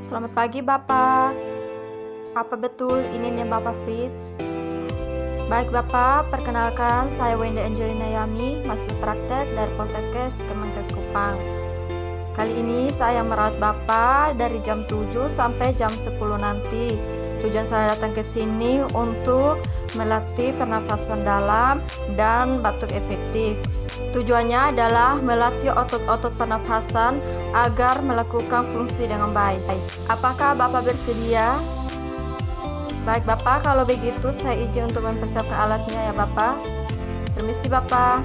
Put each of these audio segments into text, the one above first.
Selamat pagi Bapak. Apa betul ini nih Bapak Fritz? Baik Bapak, perkenalkan saya Wendy Angelina Yami, masih praktek dari Poltekkes Kemenkes Kupang. Kali ini saya merawat Bapak dari jam 7 sampai jam 10 nanti. Tujuan saya datang ke sini untuk melatih pernafasan dalam dan batuk efektif. Tujuannya adalah melatih otot-otot pernafasan agar melakukan fungsi dengan baik. Apakah Bapak bersedia? Baik Bapak, kalau begitu saya izin untuk mempersiapkan alatnya ya Bapak. Permisi Bapak.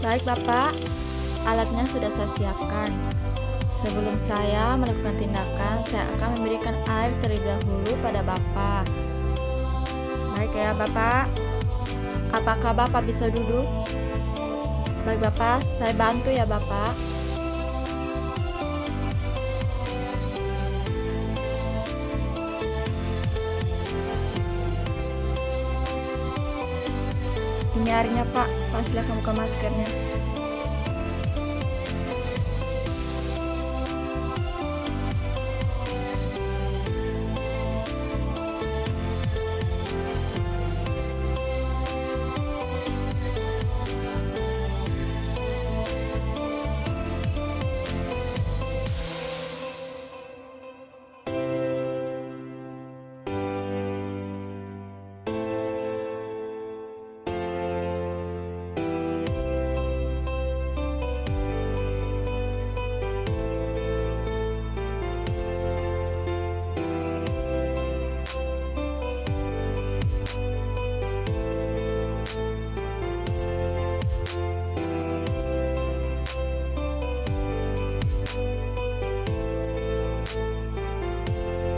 Baik Bapak, alatnya sudah saya siapkan. Sebelum saya melakukan tindakan, saya akan memberikan air terlebih dahulu pada Bapak. Baik ya Bapak, apakah Bapak bisa duduk? Baik Bapak, saya bantu ya Bapak. Ini airnya Pak, silakan buka maskernya.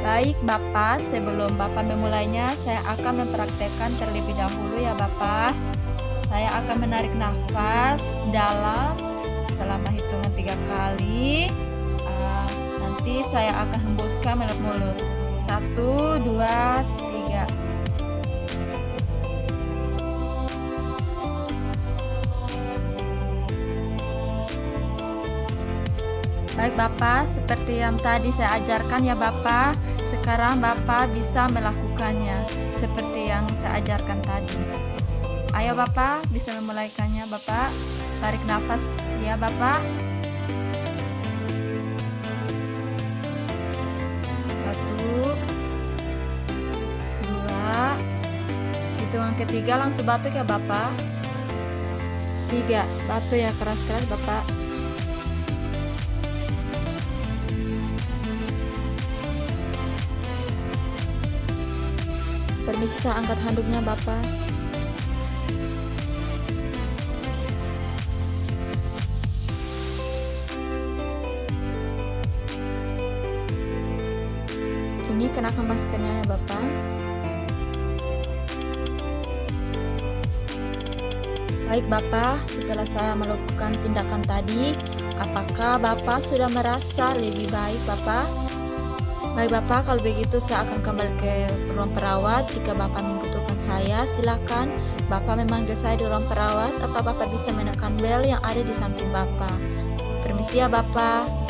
Baik Bapak, sebelum Bapak memulainya, saya akan mempraktekkan terlebih dahulu ya Bapak. Saya akan menarik nafas dalam selama hitungan 3 kali. Nanti saya akan hembuskan melalui mulut. 1, 2, 3. Baik Bapak, seperti yang tadi saya ajarkan ya Bapak, sekarang Bapak bisa melakukannya seperti yang saya ajarkan tadi. Ayo Bapak, bisa memulaikannya Bapak. Tarik nafas ya Bapak. 1, 2, hitungan ketiga langsung batuk ya Bapak. 3, batuk ya keras-keras Bapak. Permisi, saya angkat handuknya Bapak. Ini kenakan maskernya ya Bapak. Baik Bapak, setelah saya melakukan tindakan tadi, apakah Bapak sudah merasa lebih baik Bapak? Baik Bapak, kalau begitu saya akan kembali ke ruang perawat. Jika Bapak membutuhkan saya, silakan Bapak memanggil saya di ruang perawat atau Bapak bisa menekan bel yang ada di samping Bapak. Permisi ya Bapak.